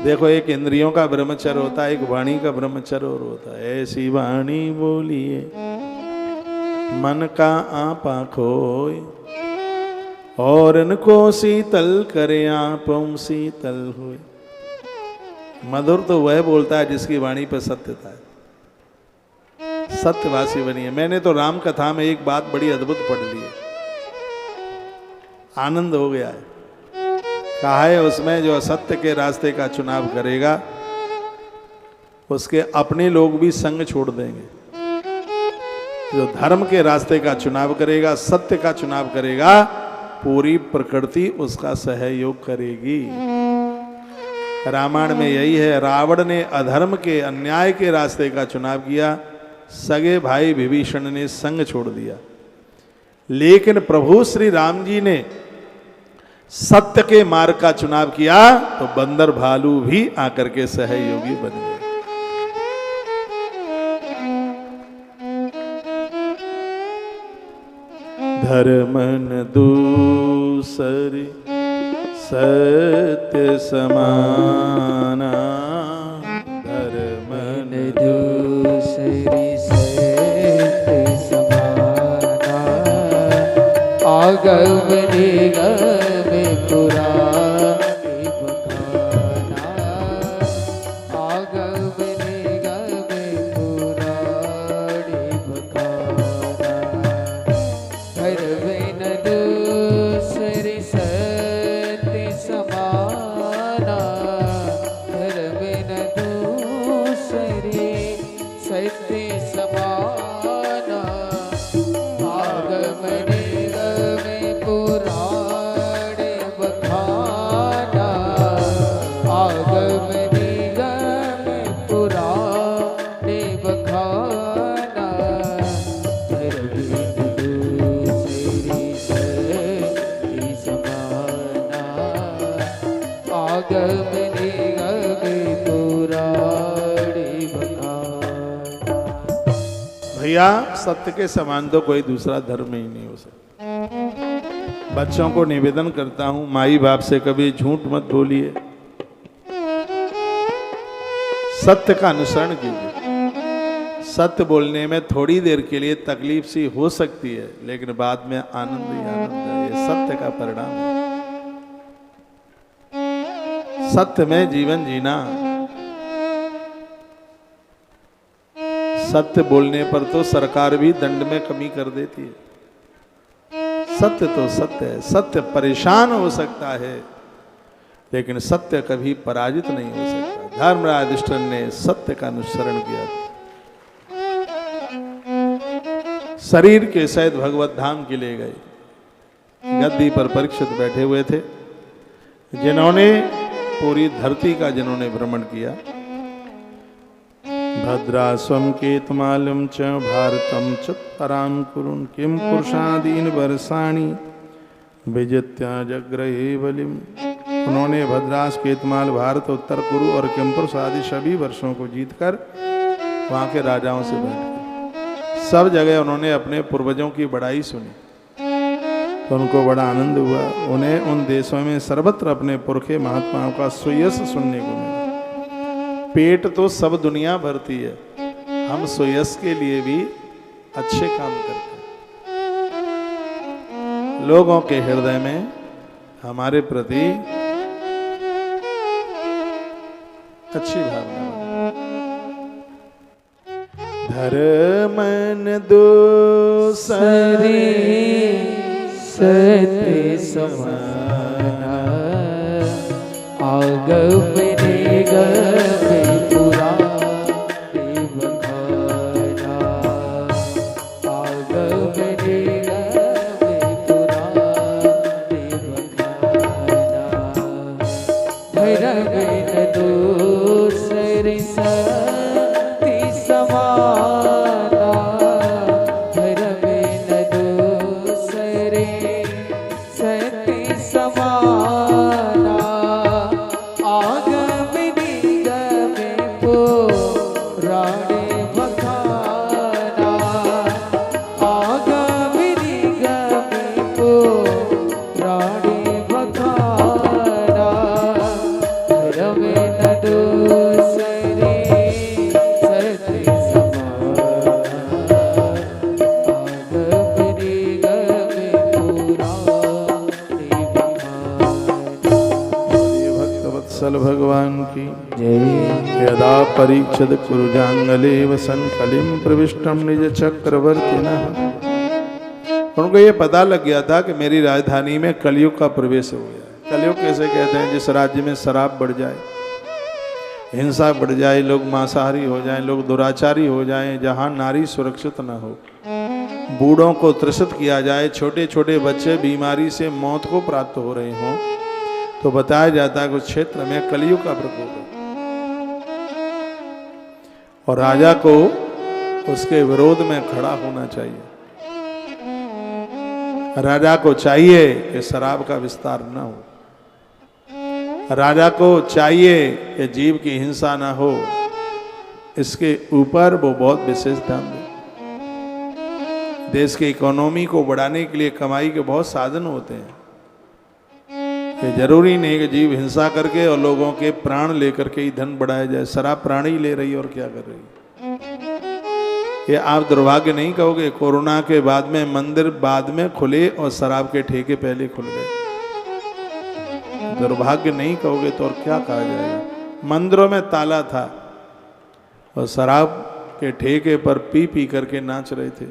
देखो, एक इंद्रियों का ब्रह्मचर्य होता है, एक वाणी का ब्रह्मचर्य और होता है। ऐसी वाणी बोलिए मन का आपा खोए, और इनको शीतल करे आपम शीतल होए। मधुर तो वह बोलता है जिसकी वाणी पर सत्यता है, सत्यवासी बनी है। मैंने तो राम कथा में एक बात बड़ी अद्भुत पढ़ ली है, आनंद हो गया है। कहा है उसमें, जो असत्य के रास्ते का चुनाव करेगा उसके अपने लोग भी संग छोड़ देंगे। जो धर्म के रास्ते का चुनाव करेगा, सत्य का चुनाव करेगा, पूरी प्रकृति उसका सहयोग करेगी। रामायण में यही है, रावण ने अधर्म के अन्याय के रास्ते का चुनाव किया, सगे भाई विभीषण ने संग छोड़ दिया। लेकिन प्रभु श्री राम जी ने सत्य के मार्ग का चुनाव किया तो बंदर भालू भी आकर के सहयोगी बन गए। धर्मन दूसरी सत्य समाना, धर्मन दूसरी सत्य समाना, आगम निगम पुराण बखाना, आगम निगम पुराण बखाना, धर्मन दूसरी सत्य समाना, धर्मन दूसरी सत्य समाना, आगम निगम पुराण बखाना, आगम निगम पुराण बखाना, धर्मन दूसरी सत्य समाना, आगम निगम पुराण बखाना। भैया, सत्य के समान तो कोई दूसरा धर्म ही नहीं हो सकता। बच्चों को निवेदन करता हूं, माई बाप से कभी झूठ मत बोलिए, सत्य का अनुसरण कीजिए। सत्य बोलने में थोड़ी देर के लिए तकलीफ सी हो सकती है, लेकिन बाद में आनंद ही आनंद है। ये सत्य का परिणाम है। सत्य में जीवन जीना। सत्य बोलने पर तो सरकार भी दंड में कमी कर देती है। सत्य तो सत्य है। सत्य परेशान हो सकता है, लेकिन सत्य कभी पराजित नहीं हो सकता। धर्मराज युधिष्ठिर ने सत्य का अनुसरण किया। शरीर के सहित भगवत धाम के लिए गए। गद्दी पर परीक्षित बैठे हुए थे, जिन्होंने पूरी धरती का जिन्होंने भ्रमण किया। भद्रास्वं केतमालं च भारतं च परां कुरुन्, किं पुरुषादीन वर्षाणि विजित्य जग्रहे बलिम्। उन्होंने भद्रास, केतमाल, भारत, उत्तर कुरु और किमपुरुष आदि सभी वर्षों को जीतकर वहाँ के राजाओं से भेंट की। सब जगह उन्होंने अपने पूर्वजों की बड़ाई सुनी, तो उनको बड़ा आनंद हुआ। उन्हें उन देशों में सर्वत्र अपने पुरखे महात्माओं का सुयश सुनने को मिला। पेट तो सब दुनिया भरती है, हम सुयश के लिए भी अच्छे काम करते हैं। लोगों के हृदय में हमारे प्रति अच्छी भावना। धर्मन दूसरी सत्य समाना, आगम निगम पुराण बखाना, आगम निगम पुराण बखाना, धर्मन दूसरी सत्य समाना, धर्मन दूसरी सत्य समाना, आगम निगम पुराण बखाना, आगम निगम पुराण बखाना, धर्मन वत्सल भगवान की। जय। यदा परीक्षित कुरुजांगले वसन कलिम प्रविष्टम निज चक्रवर्तिनः। उनको ये पता लग गया था कि मेरी राजधानी में कलयुग का प्रवेश हो गया। कलयुग कैसे कहते हैं? जिस राज्य में शराब बढ़ जाए, हिंसा बढ़ जाए, लोग मांसाहारी हो जाएं, लोग दुराचारी हो जाएं, जहां नारी सुरक्षित न हो, बूढ़ों को त्रसित किया जाए, छोटे छोटे बच्चे बीमारी से मौत को प्राप्त हो रहे हों, तो बताया जाता है कि उस क्षेत्र में कलयुग का प्रकोप है और राजा को उसके विरोध में खड़ा होना चाहिए। राजा को चाहिए कि शराब का विस्तार न हो, राजा को चाहिए कि जीव की हिंसा ना हो, इसके ऊपर वो बहुत विशेष ध्यान दे। देश की इकोनॉमी को बढ़ाने के लिए कमाई के बहुत साधन होते हैं। ये जरूरी नहीं कि जीव हिंसा करके और लोगों के प्राण लेकर के ही धन बढ़ाया जाए। शराब प्राण ही ले रही है और क्या कर रही है? ये आप दुर्भाग्य नहीं कहोगे? कोरोना के बाद में मंदिर बाद में खुले और शराब के ठेके पहले खुल गए। दुर्भाग्य नहीं कहोगे तो और क्या कहा जाएगा? मंदिरों में ताला था और शराब के ठेके पर पी पी करके नाच रहे थे।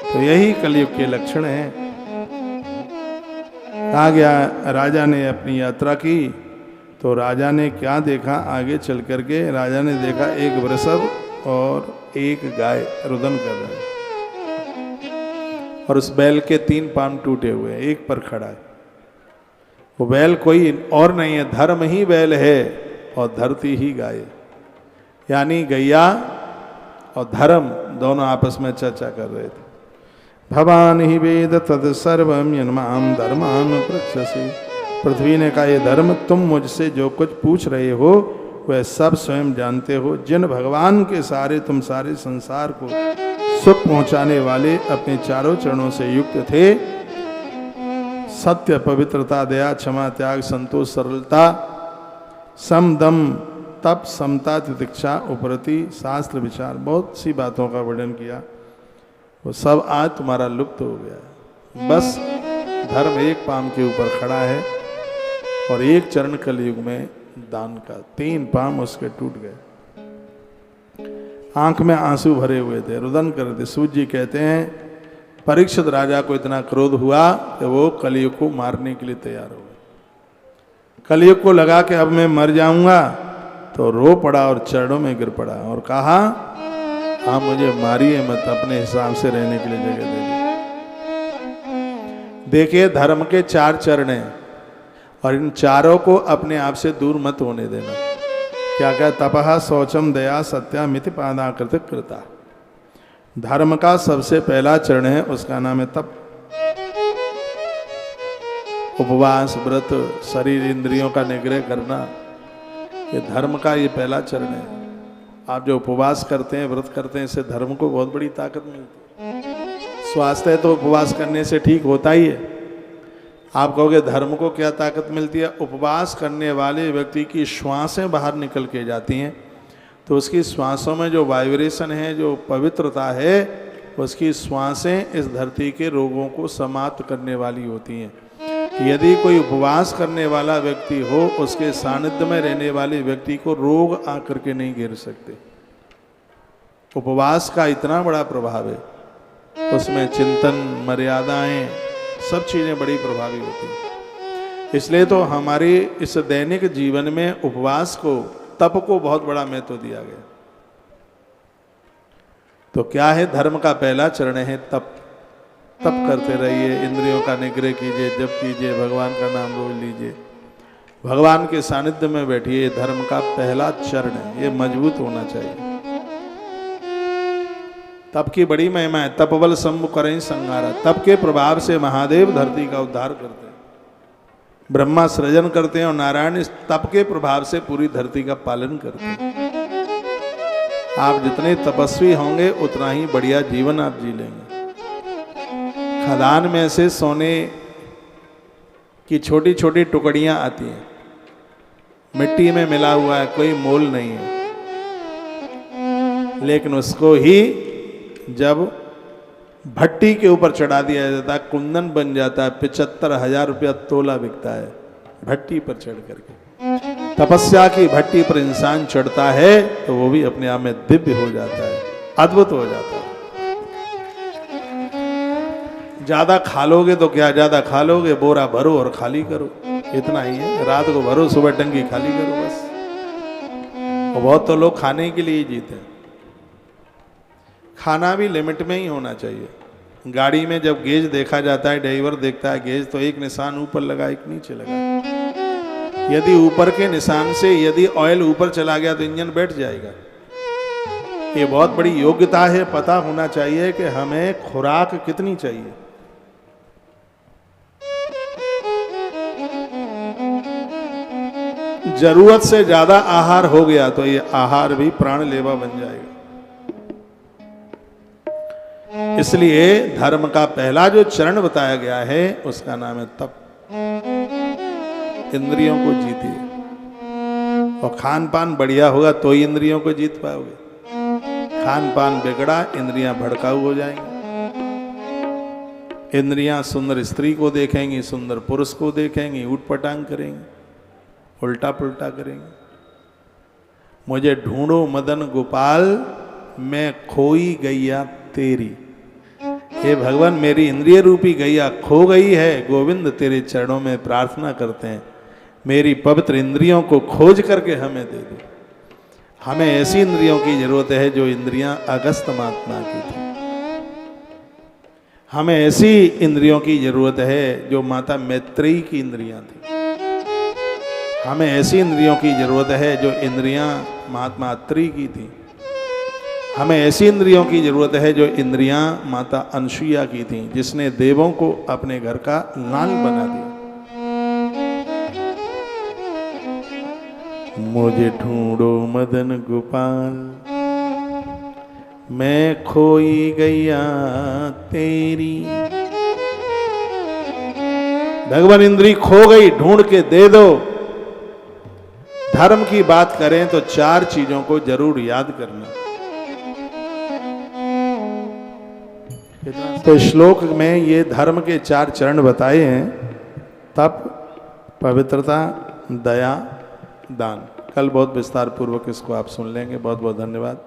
तो यही कलयुग के लक्षण हैं। कहा गया राजा ने अपनी यात्रा की तो राजा ने क्या देखा? आगे चल करके राजा ने देखा एक वृषभ और एक गाय रुदन कर रहे हैं और उस बैल के 3 पांव टूटे हुए हैं, एक पर खड़ा है। वो बैल कोई और नहीं है, धर्म ही बैल है और धरती ही गाय है। यानी गैया और धर्म दोनों आपस में चर्चा कर रहे थे। भवान ही वेद तद सर्वम यन्माम धर्मान पृच्छसि। पृथ्वी ने कहा, ये धर्म तुम मुझसे जो कुछ पूछ रहे हो वह सब स्वयं जानते हो। जिन भगवान के सारे तुम सारे संसार को सुख पहुंचाने वाले अपने चारों चरणों से युक्त थे, सत्य, पवित्रता, दया, क्षमा, त्याग, संतोष, सरलता, सम, दम, तप, समता, तितिक्षा, उपरति, शास्त्र, विचार, बहुत सी बातों का वर्णन किया। वो सब आज तुम्हारा लुप्त हो गया। बस धर्म एक पांव के ऊपर खड़ा है और एक चरण कलयुग में दान का, 3 पांव उसके टूट गए। आंख में आंसू भरे हुए थे, रुदन कर रहे थे। सूत जी कहते हैं परीक्षित राजा को इतना क्रोध हुआ कि वो कलयुग को मारने के लिए तैयार हो गए। कलयुग को लगा कि अब मैं मर जाऊंगा, तो रो पड़ा और चरणों में गिर पड़ा और कहा, आप मुझे मारिए मत, अपने हिसाब से रहने के लिए जगह दे दीजिए। देखिए, धर्म के 4 चरण हैं और इन चारों को अपने आप से दूर मत होने देना। क्या क्या? तपः, शौचम, दया, सत्या, मिति, पादाकृत कृता। धर्म का सबसे पहला चरण है, उसका नाम है तप। उपवास, व्रत, शरीर इंद्रियों का निग्रह करना, ये धर्म का ये पहला चरण है। आप जो उपवास करते हैं, व्रत करते हैं, इससे धर्म को बहुत बड़ी ताकत मिलती है। स्वास्थ्य तो उपवास करने से ठीक होता ही है। आप कहोगे धर्म को क्या ताकत मिलती है? उपवास करने वाले व्यक्ति की श्वासें बाहर निकल के जाती हैं, तो उसकी श्वासों में जो वाइब्रेशन है, जो पवित्रता है, उसकी श्वासें इस धरती के रोगों को समाप्त करने वाली होती हैं। यदि कोई उपवास करने वाला व्यक्ति हो, उसके सानिध्य में रहने वाले व्यक्ति को रोग आकर के नहीं घेर सकते। उपवास का इतना बड़ा प्रभाव है, उसमें चिंतन, मर्यादाएं, सब चीजें बड़ी प्रभावी होती हैं। इसलिए तो हमारे इस दैनिक जीवन में उपवास को, तप को बहुत बड़ा महत्व दिया गया। तो क्या है? धर्म का पहला चरण है तप। तप करते रहिए, इंद्रियों का निग्रह कीजिए, जप कीजिए, भगवान का नाम रोज लीजिए, भगवान के सानिध्य में बैठिए। धर्म का पहला चरण है, ये मजबूत होना चाहिए। तप की बड़ी महिमा है। तपबल शंभु करें संहारा। तप के प्रभाव से महादेव धरती का उद्धार करते हैं, ब्रह्मा सृजन करते हैं और नारायण इस तप के प्रभाव से पूरी धरती का पालन करते हैं। आप जितने तपस्वी होंगे उतना ही बढ़िया जीवन आप जी लेंगे। खदान में से सोने की छोटी छोटी टुकड़ियां आती हैं, मिट्टी में मिला हुआ है, कोई मोल नहीं है, लेकिन उसको ही जब भट्टी के ऊपर चढ़ा दिया जाता है, कुंदन बन जाता है, 75,000 रुपया तोला बिकता है भट्टी पर चढ़ करके। तपस्या की भट्टी पर इंसान चढ़ता है तो वो भी अपने आप में दिव्य हो जाता है, अद्भुत हो जाता है। ज्यादा खा लोगे तो क्या, ज्यादा खा लोगे, बोरा भरो और खाली करो, इतना ही है। रात को भरो, सुबह टंकी खाली करो, बस। और बहुत तो लोग खाने के लिए ही जीते हैं। खाना भी लिमिट में ही होना चाहिए। गाड़ी में जब गेज देखा जाता है, ड्राइवर देखता है गेज, तो एक निशान ऊपर लगा, एक नीचे लगा। यदि ऊपर के निशान से यदि ऑयल ऊपर चला गया तो इंजन बैठ जाएगा। ये बहुत बड़ी योग्यता है, पता होना चाहिए कि हमें खुराक कितनी चाहिए। जरूरत से ज्यादा आहार हो गया तो ये आहार भी प्राणलेवा बन जाएगा। इसलिए धर्म का पहला जो चरण बताया गया है उसका नाम है तप। इंद्रियों को जीतिए, और खान पान बढ़िया होगा तो ही इंद्रियों को जीत पाओगे। खान पान बिगड़ा, इंद्रियां भड़काऊ हो जाएंगी। इंद्रियां सुंदर स्त्री को देखेंगी, सुंदर पुरुष को देखेंगी, ऊटपटांग करेंगी, उल्टा पुल्टा करेंगे। मुझे ढूंढो मदन गोपाल, मैं खोई गैया तेरी। हे भगवान, मेरी इंद्रिय रूपी गैया खो गई है। गोविंद तेरे चरणों में प्रार्थना करते हैं, मेरी पवित्र इंद्रियों को खोज करके हमें दे दो। हमें ऐसी इंद्रियों की जरूरत है जो इंद्रियां अगस्त महात्मा की थी। हमें ऐसी इंद्रियों की जरूरत है जो माता मैत्रेयी की इंद्रियां थी। हमें ऐसी इंद्रियों की जरूरत है जो इंद्रियां महात्मा अत्रि की थी। हमें ऐसी इंद्रियों की जरूरत है जो इंद्रियां माता अनसुईया की थी, जिसने देवों को अपने घर का लाल बना दिया। मुझे ढूंढो मदन गोपाल, मैं खोई गैया तेरी। भगवान, इंद्री खो गई, ढूंढ के दे दो। धर्म की बात करें तो 4 चीजों को जरूर याद करना। तो श्लोक में ये धर्म के 4 चरण बताए हैं: तप, पवित्रता, दया, दान। कल बहुत विस्तार पूर्वक इसको आप सुन लेंगे। बहुत बहुत धन्यवाद।